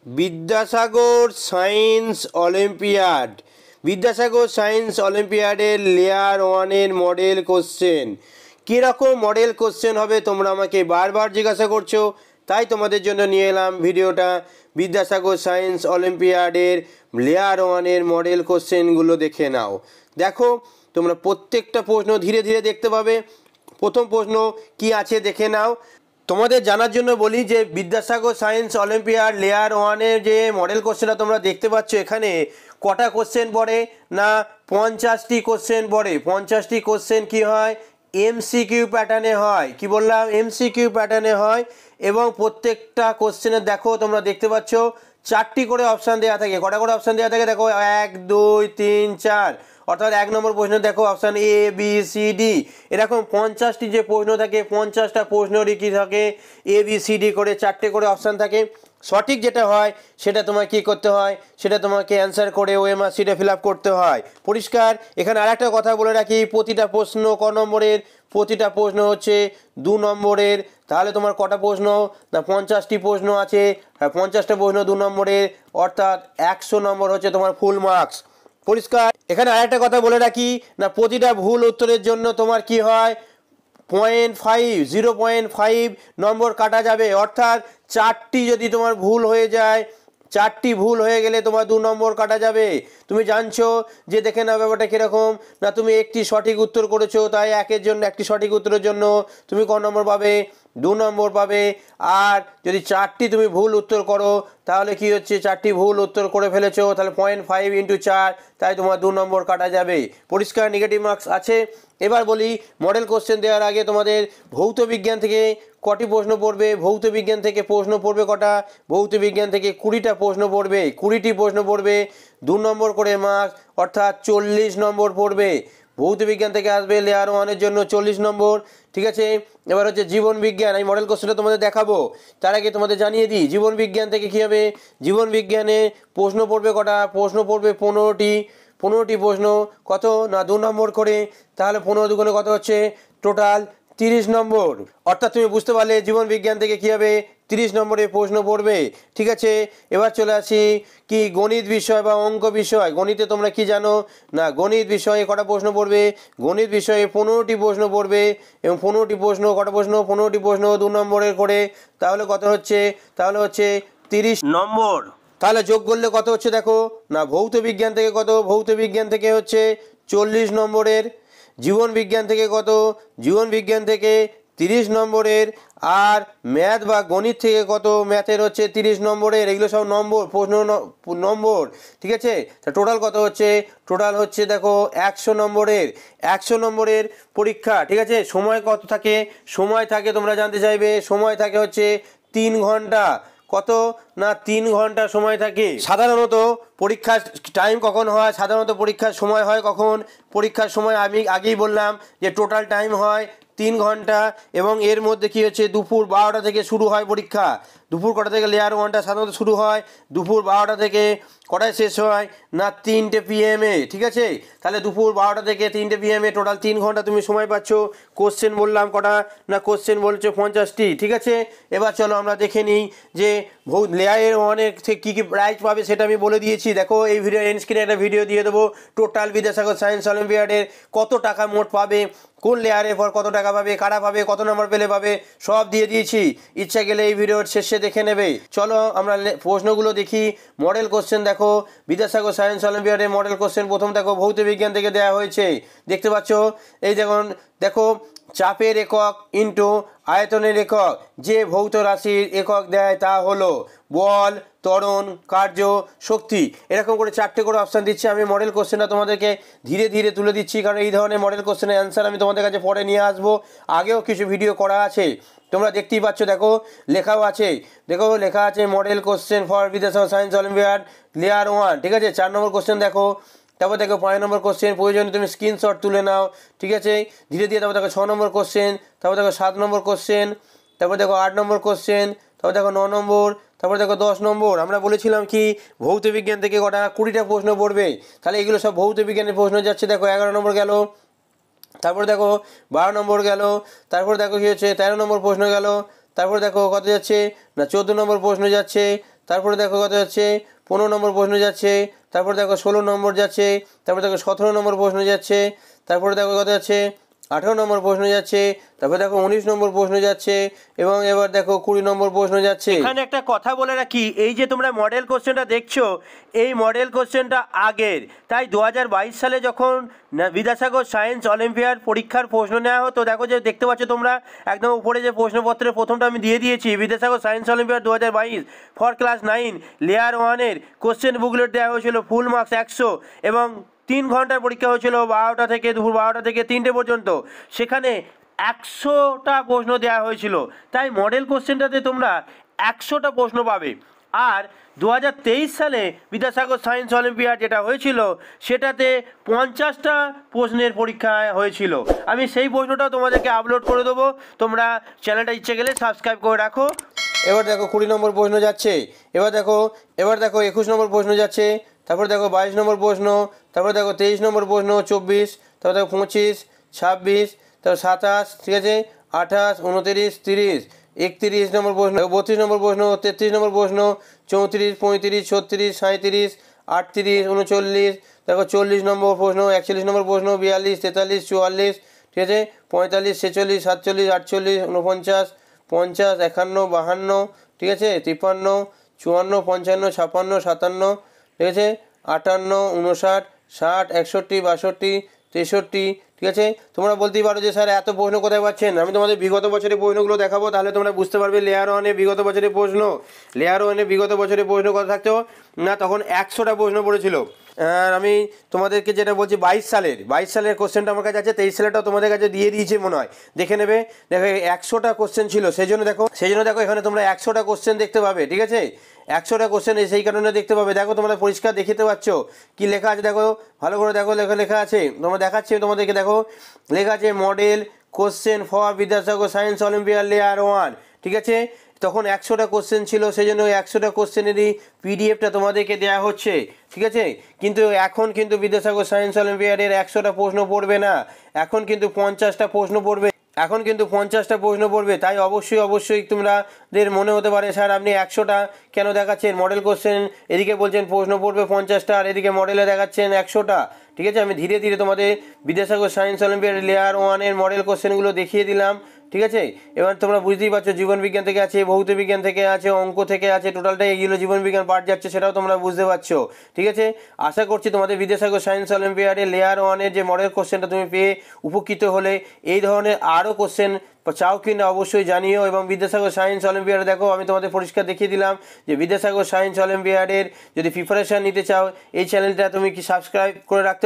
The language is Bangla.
Vidyasagar science olympiad. Vidyasagar science অলিম্পিয়াডের লেয়ার ওয়ানের মডেল কোশ্চেন। কীরকম মডেল কোশ্চেন হবে তোমরা আমাকে বারবার জিজ্ঞাসা করছো, তাই তোমাদের জন্য নিয়ে এলাম ভিডিওটা। বিদ্যাসাগর সায়েন্স অলিম্পিয়াডের লেয়ার ওয়ানের মডেল কোশ্চেনগুলো দেখে নাও। দেখো তোমরা প্রত্যেকটা প্রশ্ন ধীরে ধীরে দেখতে পাবে। প্রথম প্রশ্ন কি আছে দেখে নাও। তোমাদের জানার জন্য বলি যে বিদ্যাসাগর সায়েন্স অলিম্পিয়াড লেয়ার ওয়ানের যে মডেল কোশ্চেনটা তোমরা দেখতে পাচ্ছ, এখানে কটা কোশ্চেন পড়ে না 50টি কোশ্চেন পড়ে। 50টি কোশ্চেন কি হয়, এমসিকিউ প্যাটার্নে হয়। কি বললাম, এমসিকিউ প্যাটার্নে হয়। এবং প্রত্যেকটা কোশ্চেনে দেখো তোমরা দেখতে পাচ্ছ 4টি করে অপশান দেওয়া থাকে। কটা করে অপশান দেওয়া থাকে দেখো, 1 2 3 4। অর্থাৎ 1 নম্বর প্রশ্ন দেখো option A B C D. এরকম 50টি যে প্রশ্ন থাকে, 50টা প্রশ্নেরই কী থাকে, এ বি সি ডি করে 4টে করে অপশান থাকে। সঠিক যেটা হয় সেটা তোমাকে কী করতে হয়, সেটা তোমাকে অ্যান্সার করে ওএমআর শিটে ফিল আপ করতে হয়। পরিষ্কার? এখানে আর একটা কথা বলে রাখি, প্রতিটা প্রশ্ন ক নম্বরের, প্রতিটা প্রশ্ন হচ্ছে 2 নম্বরের। তাহলে তোমার কটা প্রশ্ন না 50টি প্রশ্ন আছে, 50টা প্রশ্ন 2 নম্বরের, অর্থাৎ 100 নম্বর হচ্ছে তোমার ফুল মার্কস। পরিষ্কার? এখানে আরেকটা কথা বলে রাখি না, প্রতিটা ভুল উত্তরের জন্য তোমার কি হয়, 0.5 নম্বর কাটা যাবে। অর্থাৎ 4টি যদি তোমার ভুল হয়ে যায়, 4টি ভুল হয়ে গেলে তোমার 2 নম্বর কাটা যাবে। তুমি জানছো যে দেখে নাও ব্যাপারটা কীরকম না, তুমি একটি সঠিক উত্তর করেছো, তাই একটি সঠিক উত্তরের জন্য তুমি ক নম্বর পাবে, 2 নম্বর পাবে। আর যদি 4টি তুমি ভুল উত্তর করো, তাহলে কি হচ্ছে, 4টি ভুল উত্তর করে ফেলেছো, তাহলে 0.5 × 4, তাই তোমার 2 নম্বর কাটা যাবে। পরিষ্কার? নেগেটিভ মার্কস আছে। এবার বলি মডেল কোশ্চেন দেওয়ার আগে তোমাদের ভৌত বিজ্ঞান থেকে কটি প্রশ্ন পড়বে। ভৌত বিজ্ঞান থেকে প্রশ্ন পড়বে কটা, ভৌত বিজ্ঞান থেকে 20টা প্রশ্ন পড়বে। 20টি প্রশ্ন পড়বে, 2 নম্বর করে মার্কস, অর্থাৎ 40 নম্বর পড়বে। ভৌত বিজ্ঞান থেকে আসবে লেয়ার ওয়ানের জন্য 40 নম্বর। ঠিক আছে? এবার হচ্ছে জীবন বিজ্ঞান। আমি মডেল কোশ্চেনটা তোমাদের দেখাবো, তার আগে তোমাদের জানিয়ে দিই জীবন বিজ্ঞান থেকে কী হবে। জীবন বিজ্ঞানে প্রশ্ন পড়বে কটা, প্রশ্ন পড়বে 15টি। 15টি প্রশ্ন কত না 2 নম্বর করে, তাহলে 15 দুগুণে কত হচ্ছে, টোটাল 30 নম্বর। অর্থাৎ তুমি বুঝতে পারলে জীবন বিজ্ঞান থেকে কী হবে, 30 নম্বরে প্রশ্ন পড়বে। ঠিক আছে? এবার চলে আসি কি গণিত বিষয় বা অঙ্ক বিষয়। গণিতে তোমরা কি জানো না, গণিত বিষয়ে কটা প্রশ্ন পড়বে, গণিত বিষয়ে 15টি প্রশ্ন পড়বে। এবং 15টি প্রশ্ন কটা প্রশ্ন, 15টি প্রশ্ন 2 নম্বরের করে, তাহলে কত হচ্ছে, তাহলে হচ্ছে 30 নম্বর। তাহলে যোগ করলে কত হচ্ছে দেখো না, ভৌত বিজ্ঞান থেকে কত, ভৌত বিজ্ঞান থেকে হচ্ছে 40 নম্বরের। জীবন বিজ্ঞান থেকে কত, জীবন বিজ্ঞান থেকে 30 নম্বরের। আর ম্যাথ বা গণিত থেকে কত, ম্যাথের হচ্ছে 30 নম্বরের। এগুলো সব নম্বর, প্রশ্ন নম্বর। ঠিক আছে? তা টোটাল কত হচ্ছে, টোটাল হচ্ছে দেখো 100 নম্বরের। 100 নম্বরের পরীক্ষা। ঠিক আছে? সময় কত থাকে, সময় থাকে তোমরা জানতে চাইবে, সময় থাকে হচ্ছে 3 ঘন্টা। কত না 3 ঘন্টা সময় থাকে। সাধারণত পরীক্ষার টাইম কখন হয়, সাধারণত পরীক্ষার সময় হয় কখন, পরীক্ষার সময় আমি আগেই বললাম যে টোটাল টাইম হয় 3 ঘন্টা। এবং এর মধ্যে কি হচ্ছে, দুপুর 12টা থেকে শুরু হয় পরীক্ষা। দুপুর কটা থেকে লেয়ার ওয়ানটা সাধারণত শুরু হয়, দুপুর 12টা থেকে কটায় শেষ হয় না 3টে PM এ। ঠিক আছে? তাহলে দুপুর 12টা থেকে 3টে PM এ টোটাল 3 ঘন্টা তুমি সময় পাচ্ছ। কোশ্চেন বললাম কটা না, কোশ্চেন বলছো 50টি। ঠিক আছে? এবার চলো আমরা দেখে নিই যে লেয়ার ওয়ানের থেকে কী কী প্রাইজ পাবে সেটা আমি বলে দিয়েছি। দেখো এই ভিডিও এন্ড স্ক্রিনে একটা ভিডিও দিয়ে দেবো, টোটাল বিদ্যাসাগর সায়েন্স অলিম্পিয়াডের কত টাকা মোট পাবে, কোন লেয়ারের পর কত টাকা পাবে, কারা পাবে, কত নম্বর পেলে পাবে, সব দিয়ে দিয়েছি। ইচ্ছা গেলে এই ভিডিওর শেষে দেখে নেবে। চলো আমরা প্রশ্নগুলো দেখি। মডেল কোশ্চেন দেখো, বিদ্যাসাগর সায়েন্স অলিম্পিয়াডের মডেল কোশ্চেন প্রথম দেখো ভৌত বিজ্ঞান থেকে দেওয়া হয়েছে। দেখতে পাচ্ছ এই দেখো চাপের একক ইন্টু আয়তনের একক। যে ভৌত রাশির একক দেয় তা হলো বল, ত্বরণ, কার্য, শক্তি। এরকম করে 4টে করে অপশান দিচ্ছে। আমি মডেল কোশ্চেনটা তোমাদেরকে ধীরে ধীরে তুলে দিচ্ছি, কারণ এই ধরনের মডেল কোশ্চেনের অ্যান্সার আমি তোমাদের কাছে পরে নিয়ে আসবো। আগেও কিছু ভিডিও করা আছে, তোমরা দেখতেই পাচ্ছ। দেখো লেখাও আছে, দেখো লেখা আছে model question for Vidyasagar science olympiad layer one. ঠিক আছে? 4 নম্বর কোশ্চেন দেখো। তারপর দেখো 5 নম্বর কোশ্চেন, প্রয়োজনে তুমি স্ক্রিনশট তুলে নাও। ঠিক আছে? ধীরে ধীরে। তারপর দেখো 6 নম্বর কোশ্চেন, তারপর দেখো 7 নম্বর কোশ্চেন, তারপর দেখো 8 নম্বর কোশ্চেন, তারপর দেখো 9 নম্বর, তারপর দেখো 10 নম্বর। আমরা বলেছিলাম কি ভৌত বিজ্ঞান থেকে কটা 20টা প্রশ্ন পড়বে, তাহলে এগুলো সব ভৌত বিজ্ঞানের প্রশ্ন যাচ্ছে। দেখো 11 নম্বর গেল, তারপর দেখো 12 নম্বর গেল, তারপর দেখো কী হচ্ছে 13 নম্বর প্রশ্ন গেল, তারপর দেখো কত যাচ্ছে না 14 নম্বর প্রশ্ন যাচ্ছে, তারপরে দেখো কত যাচ্ছে 15 নম্বর প্রশ্ন যাচ্ছে, তারপরে দেখো 16 নম্বর যাচ্ছে, তারপরে দেখো 17 নম্বর প্রশ্ন যাচ্ছে, তারপরে দেখো কত যাচ্ছে 18 নম্বর প্রশ্ন যাচ্ছে, তারপরে দেখো 19 নম্বর প্রশ্ন যাচ্ছে, এবং এবার দেখো 20 নম্বর প্রশ্ন যাচ্ছে। এখানে একটা কথা বলে রাখি, এই যে তোমরা মডেল কোশ্চেনটা দেখছো, এই মডেল কোশ্চেনটা আগের, তাই 2022 সালে যখন বিদ্যাসাগর সায়েন্স অলিম্পিয়াড পরীক্ষার প্রশ্ন নেওয়া হতো, দেখো যে দেখতে পাচ্ছ তোমরা একদম উপরে যে প্রশ্নপত্রের প্রথমটা আমি দিয়ে দিয়েছি, Vidyasagar science olympiad 2022 for class 9 layer 1-এর কোশ্চেন বুকলেট দেওয়া হয়েছিল, ফুল মার্কস 100, এবং 3 ঘন্টার পরীক্ষা হয়েছিল, 12টা থেকে দুপুর 12টা থেকে 3টে পর্যন্ত। সেখানে 100টা প্রশ্ন দেওয়া হয়েছিল, তাই মডেল কোশ্চেনটাতে তোমরা 100টা প্রশ্ন পাবে। আর 2023 সালে বিদ্যাসাগর সায়েন্স অলিম্পিয়াড যেটা হয়েছিল, সেটাতে 50টা প্রশ্নের পরীক্ষা হয়েছিল। আমি সেই প্রশ্নটা তোমাদেরকে আপলোড করে দেবো, তোমরা চ্যানেলটা ইচ্ছে গেলে সাবস্ক্রাইব করে রাখো। এবার দেখো 20 নম্বর প্রশ্ন যাচ্ছে, এবার দেখো 21 নম্বর প্রশ্ন যাচ্ছে, তারপর দেখো 22 নম্বর প্রশ্ন, তারপর দেখো 23 নম্বর প্রশ্ন, 24, তারপর দেখো 25, 26, তারপর 27, ঠিক আছে, 28, 29, 30, 31 নম্বর প্রশ্ন, 32 নম্বর প্রশ্ন, 33 নম্বর প্রশ্ন, 34, 35, 36, 37, 38, 39, দেখো 40 নম্বর প্রশ্ন, 41 নম্বর প্রশ্ন, 42, 43, 44, ঠিক আছে, 45, 46, 47, 48, 49, 50, 51, 52, ঠিক আছে, 53, 54, 55, 56, 57, ঠিক আছে, 58, 59, 60, 61, 62, 63, ঠিক আছে। তোমরা বলতেই পারো যে স্যার এত প্রশ্ন কোথায় পাচ্ছেন, আমি তোমাদের বিগত বছরের প্রশ্নগুলো দেখাবো, তাহলে তোমরা বুঝতে পারবে লেয়ার 1-এ বিগত বছরের প্রশ্ন, লেয়ার 1-এ বিগত বছরের প্রশ্ন কত থাকতো না, তখন 100টা প্রশ্ন পড়েছিল। আর আমি তোমাদেরকে যেটা বলছি 22 সালের কোশ্চেনটা আমার কাছে আছে, 23 সালেরটাও তোমাদের কাছে দিয়ে দিয়েছি মনে হয়, দেখে নেবে। দেখো 100টা কোশ্চেন ছিল, সেই জন্য দেখো এখানে তোমরা 100টা কোশ্চেন দেখতে পাবে, ঠিক আছে, 100টা কোশ্চেন সেই কারণে দেখতে পাবে। দেখো তোমরা পরিষ্কার দেখতে পাচ্ছ কি লেখা আছে, দেখো ভালো করে দেখো, লেখা আছে, তোমরা দেখাচ্ছি তোমাদেরকে, দেখো লেখা আছে model question for Vidyasagar science olympiad layer 1, ঠিক আছে। তখন 100টা কোশ্চেন ছিল, সেই জন্য 100টা কোশ্চেনেরই পিডিএফটা তোমাদেরকে দেওয়া হচ্ছে, ঠিক আছে। কিন্তু এখন কিন্তু বিদ্যাসাগর সায়েন্স অলিম্পিয়াডের 100টা প্রশ্ন পড়বে না, এখন কিন্তু 50টা প্রশ্ন পড়বে, তাই অবশ্যই তোমাদের মনে হতে পারে স্যার আপনি 100টা কেন দেখাচ্ছেন, মডেল কোশ্চেন এদিকে বলছেন প্রশ্ন পড়বে 50টা, আর এদিকে মডেলে দেখাচ্ছেন 100টা, ঠিক আছে। আমি ধীরে ধীরে তোমাদের বিদ্যাসাগর সায়েন্স অলিম্পিয়াড লেয়ার 1-এর মডেল কোশ্চেনগুলো দেখিয়ে দিলাম, ঠিক আছে। এবার তোমরা বুঝতেই পারছো জীবন বিজ্ঞান থেকে আছে, ভৌত বিজ্ঞান থেকে আছে, অঙ্ক থেকে আছে, টোটালটাই এগুলো জীবন বিজ্ঞান পার্ট যাচ্ছে, সেটাও তোমরা বুঝতে পারছো, ঠিক আছে। আশা করছি তোমাদের বিদ্যাসাগর সায়েন্স অলিম্পিয়াডের লেয়ার 1-এর যে মডেল কোশ্চেনটা তুমি পেয়ে উপকৃত হলে। এই ধরনের আরও কোশ্চেন চাও কিনা অবশ্যই জানিও, এবং বিদ্যাসাগর সায়েন্স অলিম্পিয়াড দেখো আমি তোমাদের পরিষ্কার দেখিয়ে দিলাম যে বিদ্যাসাগর সায়েন্স অলিম্পিয়াডের যদি প্রিপারেশান নিতে চাও, এই চ্যানেলটা তুমি কি সাবস্ক্রাইব করে রাখতে